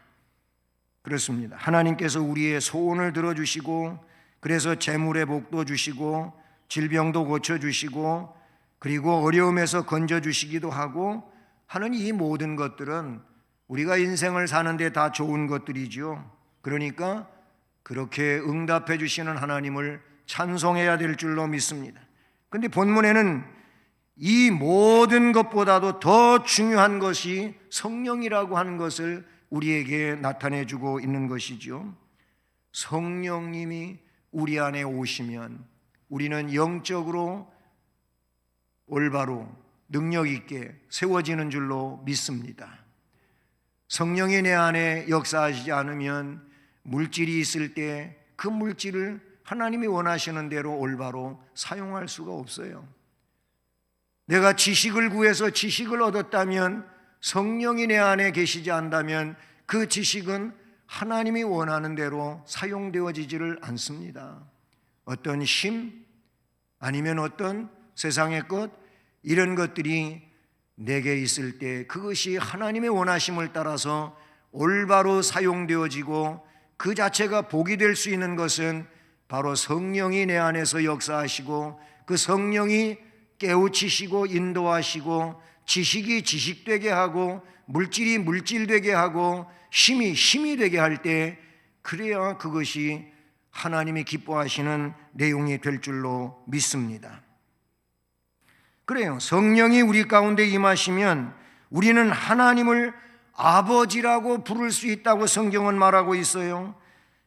[SPEAKER 1] 그렇습니다. 하나님께서 우리의 소원을 들어주시고, 그래서 재물의 복도 주시고 질병도 고쳐주시고 그리고 어려움에서 건져주시기도 하고 하는 이 모든 것들은 우리가 인생을 사는데 다 좋은 것들이죠. 그러니까 그렇게 응답해 주시는 하나님을 찬송해야 될 줄로 믿습니다. 그런데 본문에는 이 모든 것보다도 더 중요한 것이 성령이라고 하는 것을 우리에게 나타내 주고 있는 것이죠. 성령님이 우리 안에 오시면 우리는 영적으로 올바로 능력 있게 세워지는 줄로 믿습니다. 성령이 내 안에 역사하시지 않으면 물질이 있을 때 그 물질을 하나님이 원하시는 대로 올바로 사용할 수가 없어요. 내가 지식을 구해서 지식을 얻었다면 성령이 내 안에 계시지 않다면 그 지식은 하나님이 원하는 대로 사용되어지지를 않습니다. 어떤 힘 아니면 어떤 세상의 것, 이런 것들이 내게 있을 때 그것이 하나님의 원하심을 따라서 올바로 사용되어지고 그 자체가 복이 될 수 있는 것은 바로 성령이 내 안에서 역사하시고 그 성령이 깨우치시고 인도하시고 지식이 지식되게 하고 물질이 물질되게 하고 힘이 힘이 되게 할 때, 그래야 그것이 하나님이 기뻐하시는 내용이 될 줄로 믿습니다. 그래요. 성령이 우리 가운데 임하시면 우리는 하나님을 아버지라고 부를 수 있다고 성경은 말하고 있어요.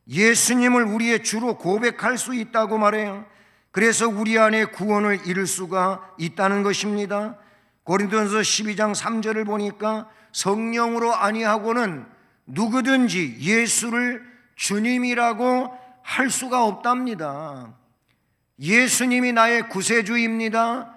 [SPEAKER 1] 예수님을 우리의 주로 고백할 수 있다고 말해요. 그래서 우리 안에 구원을 이룰 수가 있다는 것입니다. 고린도전서 12장 3절을 보니까 성령으로 아니하고는 누구든지 예수를 주님이라고 할 수가 없답니다. 예수님이 나의 구세주입니다.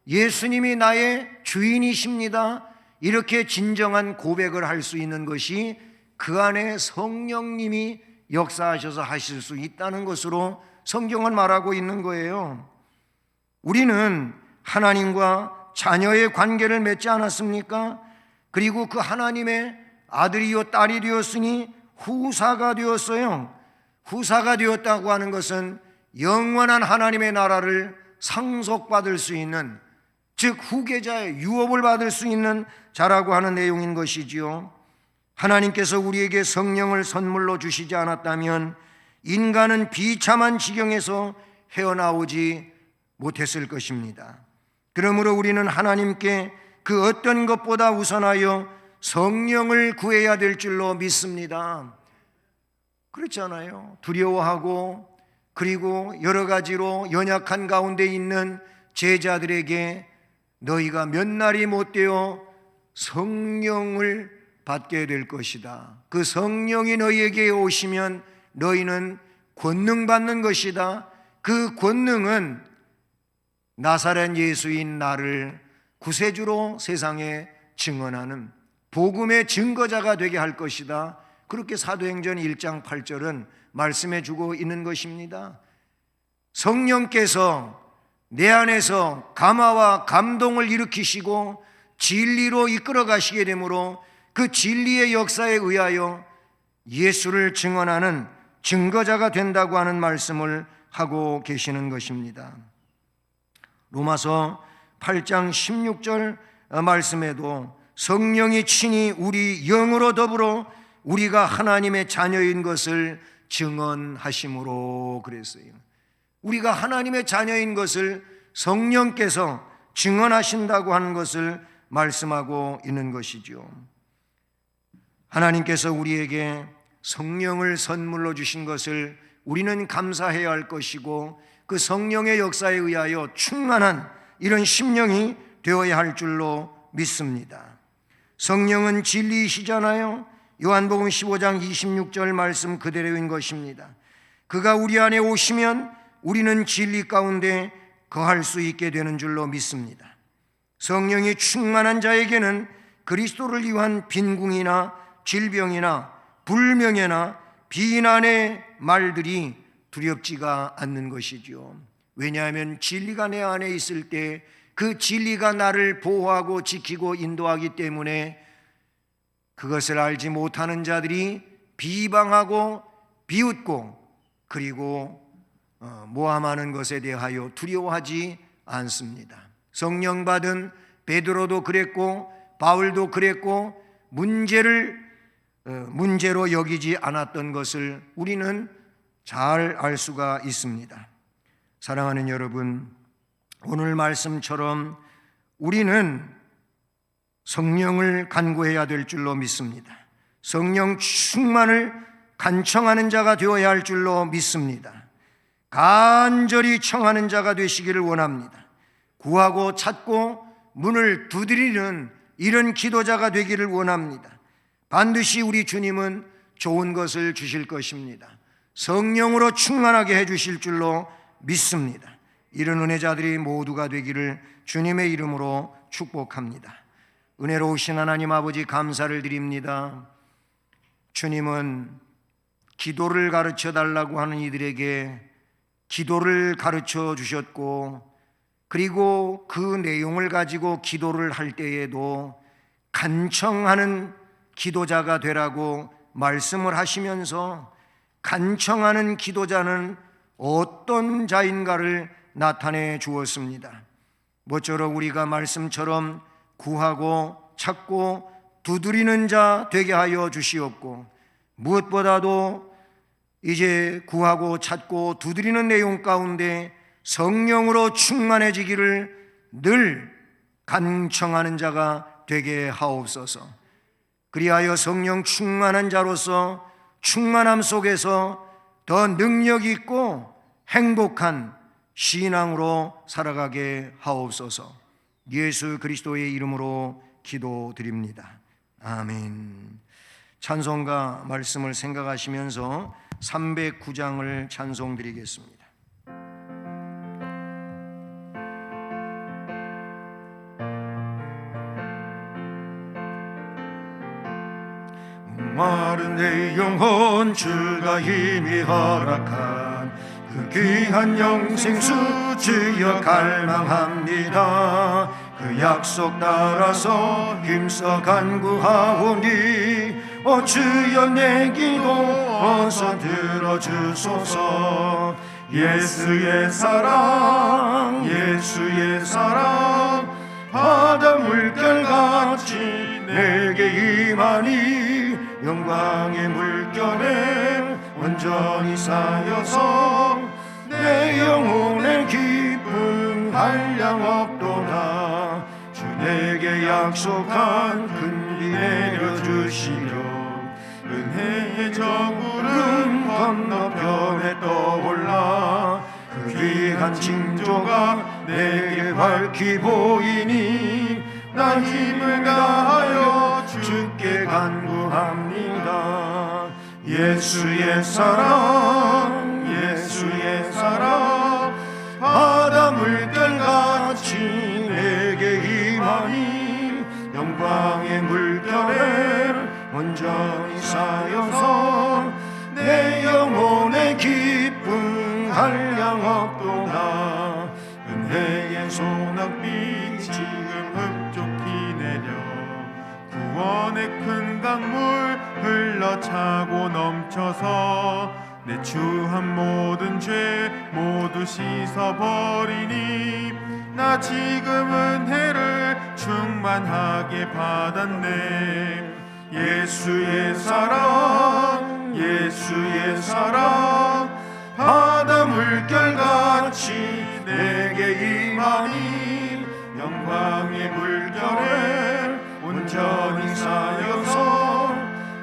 [SPEAKER 1] 예수님이 나의 주인이십니다. 이렇게 진정한 고백을 할 수 있는 것이 그 안에 성령님이 역사하셔서 하실 수 있다는 것으로 성경은 말하고 있는 거예요. 우리는 하나님과 자녀의 관계를 맺지 않았습니까? 그리고 그 하나님의 아들이요 딸이 되었으니 후사가 되었어요. 후사가 되었다고 하는 것은 영원한 하나님의 나라를 상속받을 수 있는 즉 후계자의 유업을 받을 수 있는 자라고 하는 내용인 것이지요. 하나님께서 우리에게 성령을 선물로 주시지 않았다면 인간은 비참한 지경에서 헤어나오지 못했을 것입니다. 그러므로 우리는 하나님께 그 어떤 것보다 우선하여 성령을 구해야 될 줄로 믿습니다. 그렇지 않아요? 두려워하고 그리고 여러 가지로 연약한 가운데 있는 제자들에게 너희가 몇 날이 못 되어 성령을 받게 될 것이다. 그 성령이 너희에게 오시면 너희는 권능 받는 것이다. 그 권능은 나사렛 예수인 나를 구세주로 세상에 증언하는 복음의 증거자가 되게 할 것이다. 그렇게 사도행전 1장 8절은 말씀해 주고 있는 것입니다. 성령께서 내 안에서 감화와 감동을 일으키시고 진리로 이끌어 가시게 되므로 그 진리의 역사에 의하여 예수를 증언하는 증거자가 된다고 하는 말씀을 하고 계시는 것입니다. 로마서 8장 16절 말씀에도 성령이 친히 우리 영으로 더불어 우리가 하나님의 자녀인 것을 증언하심으로 그랬어요. 우리가 하나님의 자녀인 것을 성령께서 증언하신다고 하는 것을 말씀하고 있는 것이죠. 하나님께서 우리에게 성령을 선물로 주신 것을 우리는 감사해야 할 것이고 그 성령의 역사에 의하여 충만한 이런 심령이 되어야 할 줄로 믿습니다. 성령은 진리이시잖아요. 요한복음 15장 26절 말씀 그대로인 것입니다. 그가 우리 안에 오시면 우리는 진리 가운데 거할 수 있게 되는 줄로 믿습니다. 성령이 충만한 자에게는 그리스도를 위한 빈궁이나 질병이나 불명예나 비난의 말들이 두렵지가 않는 것이죠. 왜냐하면 진리가 내 안에 있을 때 그 진리가 나를 보호하고 지키고 인도하기 때문에 그것을 알지 못하는 자들이 비방하고 비웃고 그리고 모함하는 것에 대하여 두려워하지 않습니다. 성령 받은 베드로도 그랬고 바울도 그랬고 문제로 여기지 않았던 것을 우리는 잘 알 수가 있습니다. 사랑하는 여러분, 오늘 말씀처럼 우리는 성령을 간구해야 될 줄로 믿습니다. 성령 충만을 간청하는 자가 되어야 할 줄로 믿습니다. 간절히 청하는 자가 되시기를 원합니다. 구하고 찾고 문을 두드리는 이런 기도자가 되기를 원합니다. 반드시 우리 주님은 좋은 것을 주실 것입니다. 성령으로 충만하게 해주실 줄로 믿습니다. 이런 은혜자들이 모두가 되기를 주님의 이름으로 축복합니다. 은혜로우신 하나님 아버지 감사를 드립니다. 주님은 기도를 가르쳐 달라고 하는 이들에게 기도를 가르쳐 주셨고 그리고 그 내용을 가지고 기도를 할 때에도 간청하는 기도자가 되라고 말씀을 하시면서 간청하는 기도자는 어떤 자인가를 나타내 주었습니다. 모쪼록 우리가 말씀처럼 구하고 찾고 두드리는 자 되게 하여 주시옵고 무엇보다도 이제 구하고 찾고 두드리는 내용 가운데 성령으로 충만해지기를 늘 간청하는 자가 되게 하옵소서. 그리하여 성령 충만한 자로서 충만함 속에서 더 능력 있고 행복한 신앙으로 살아가게 하옵소서. 예수 그리스도의 이름으로 기도드립니다. 아멘. 찬송가 말씀을 생각하시면서 309장을 찬송드리겠습니다.
[SPEAKER 4] 마른 내 영혼 주가 힘이 허락한 그 귀한 영생수 주여 갈망합니다. 그 약속 따라서 힘써 간구하오니 주여 내 기도 어서 들어주소서. 예수의 사랑 예수의 사랑 바다 물결같이 내게 임하니 영광의 물결에 온전히 쌓여서 내 영혼의 기쁨 한량 없도다. 주 내게 약속한 큰 비 내려주시려 은혜의 저구름 건너편에 떠올라 그 귀한 징조가 내게 밝히 보이니 나 힘을 다하여 주께 간구합니다. 예수의 사랑 예수의 사랑 바다 물결같이 내게 임하니 영광의 물결에 온전히 쌓여서 내 영혼의 기쁨 한량 없도다. 은혜의 소낙비
[SPEAKER 2] 지금 흡족히 내려 구원의 큰 강물 흘러차고 넘쳐서 내 추한 모든 죄 모두 씻어버리니 나 지금 은혜를 충만하게 받았네. 예수의 사랑 예수의 사랑 바다 물결같이 내게 임하니 영광의 물결에 온전히 쌓여서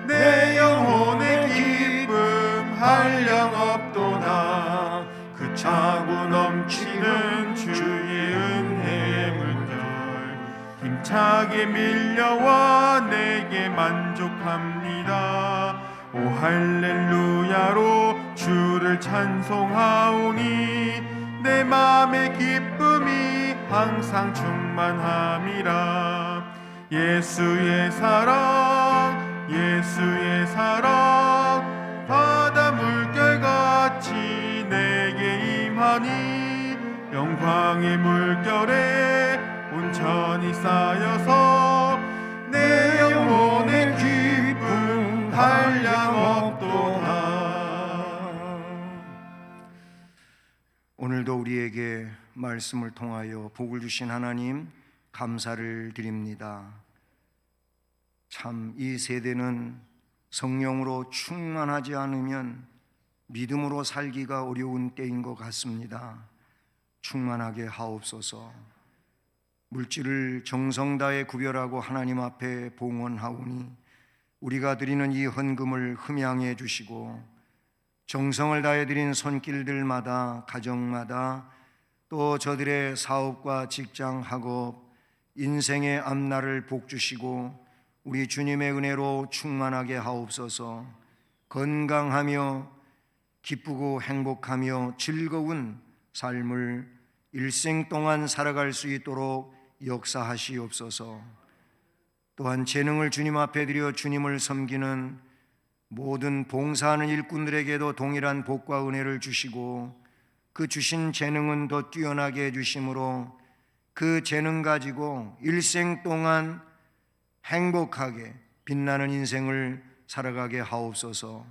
[SPEAKER 2] 내 영혼의 기쁨 한량 없도다. 그 차고 넘치는 주의 은혜의 물결 힘차게 밀려와 내게 만족합니다. 오 할렐루야로 주를 찬송하오니 내 맘의 기쁨이 항상 충만함이라. 예수의 사랑 예수의 사랑 바다 물결같이 내게 임하니 영광의 물결에 온전히 쌓여서 내 영혼의 기쁨 한량 없도다.
[SPEAKER 1] 오늘도 우리에게 말씀을 통하여 복을 주신 하나님 감사를 드립니다. 참 이 세대는 성령으로 충만하지 않으면 믿음으로 살기가 어려운 때인 것 같습니다. 충만하게 하옵소서. 물질을 정성 다해 구별하고 하나님 앞에 봉헌하오니 우리가 드리는 이 헌금을 흠양해 주시고 정성을 다해 드린 손길들마다 가정마다 또 저들의 사업과 직장 학업 인생의 앞날을 복주시고 우리 주님의 은혜로 충만하게 하옵소서. 건강하며 기쁘고 행복하며 즐거운 삶을 일생 동안 살아갈 수 있도록 역사하시옵소서. 또한 재능을 주님 앞에 드려 주님을 섬기는 모든 봉사하는 일꾼들에게도 동일한 복과 은혜를 주시고 그 주신 재능은 더 뛰어나게 해주심으로 그 재능 가지고 일생 동안 행복하게 빛나는 인생을 살아가게 하옵소서.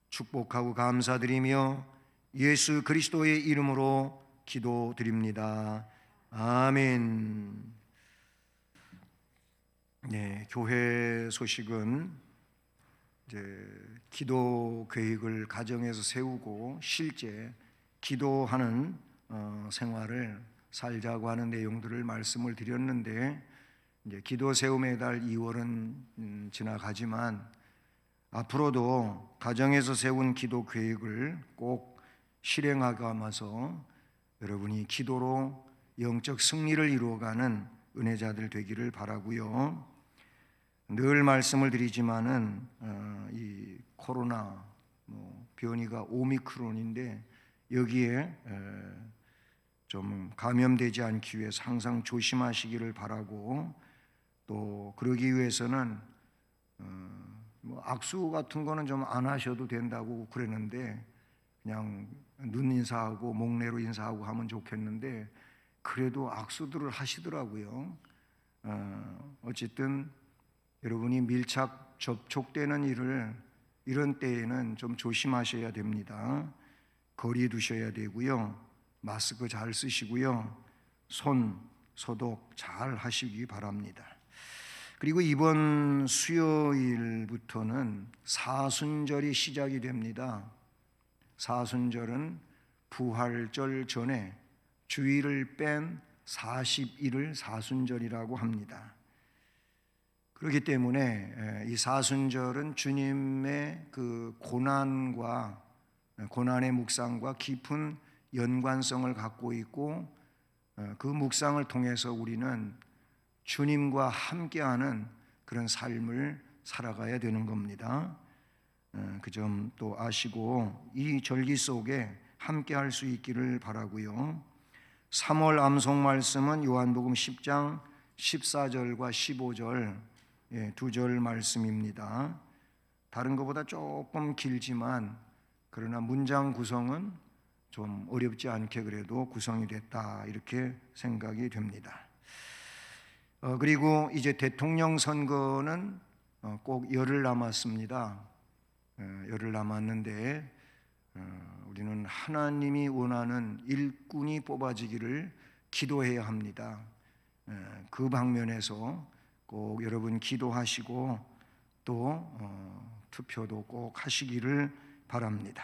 [SPEAKER 1] 축복하고 감사드리며 예수 그리스도의 이름으로 기도드립니다. 아멘. 네, 교회 소식은 이제 기도 계획을 가정에서 세우고 실제 기도하는 생활을 살자고 하는 내용들을 말씀을 드렸는데 이제 기도 세움의 달 2월은 지나가지만 앞으로도 가정에서 세운 기도 계획을 꼭 실행하면서 여러분이 기도로 영적 승리를 이루어가는 은혜자들 되기를 바라고요. 늘 말씀을 드리지만은 이 코로나 변이가 오미크론인데 여기에 좀 감염되지 않기 위해서 항상 조심하시기를 바라고 또 그러기 위해서는 악수 같은 거는 좀 안 하셔도 된다고 그랬는데 그냥 눈 인사하고 목례로 인사하고 하면 좋겠는데 그래도 악수들을 하시더라고요. 어쨌든 여러분이 밀착 접촉되는 일을 이런 때에는 좀 조심하셔야 됩니다. 거리 두셔야 되고요. 마스크 잘 쓰시고요. 손 소독 잘 하시기 바랍니다. 그리고 이번 수요일부터는 사순절이 시작이 됩니다. 사순절은 부활절 전에 주일을 뺀 40일을 사순절이라고 합니다. 그렇기 때문에 이 사순절은 주님의 그 고난의 묵상과 깊은 연관성을 갖고 있고, 그 묵상을 통해서 우리는 주님과 함께하는 그런 삶을 살아가야 되는 겁니다. 그 점 또 아시고 이 절기 속에 함께할 수 있기를 바라고요. 3월 암송 말씀은 요한복음 10장 14절과 15절 두 절 말씀입니다. 다른 것보다 조금 길지만 그러나 문장 구성은 좀 어렵지 않게 그래도 구성이 됐다, 이렇게 생각이 됩니다. 그리고 이제 대통령 선거는 꼭 열흘 남았습니다. 열흘 남았는데 우리는 하나님이 원하는 일꾼이 뽑아지기를 기도해야 합니다. 그 방면에서 꼭 여러분 기도하시고 또 투표도 꼭 하시기를 바랍니다.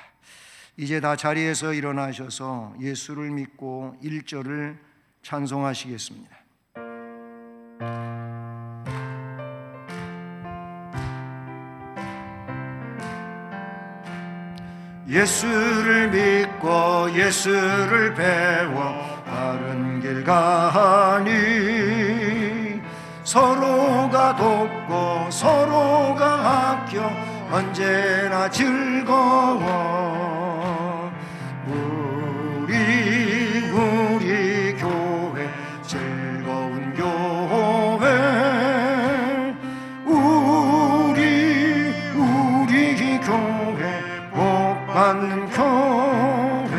[SPEAKER 1] 이제 다 자리에서 일어나셔서 예수를 믿고 1절을 찬송하시겠습니다.
[SPEAKER 4] 예수를 믿고 예수를 배워 바른 길 가니 서로가 돕고 서로가 아껴 언제나 즐거워. 우리 교회 즐거운 교회, 우리 교회 복 받는 교회.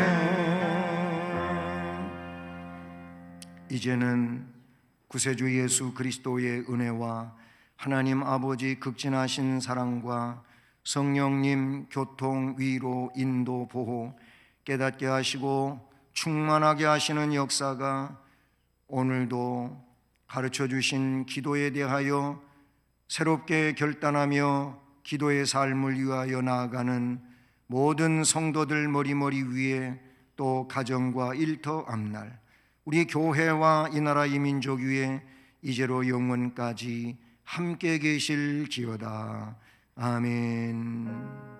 [SPEAKER 1] 이제는 구세주 예수 그리스도의 은혜와 하나님 아버지 극진하신 사랑과 성령님 교통, 위로, 인도, 보호, 깨닫게 하시고 충만하게 하시는 역사가 오늘도 가르쳐 주신 기도에 대하여 새롭게 결단하며 기도의 삶을 위하여 나아가는 모든 성도들 머리머리 위에, 또 가정과 일터 앞날 우리 교회와 이 나라 이 민족 위에 이제로 영원까지 함께 계실지어다. 아멘.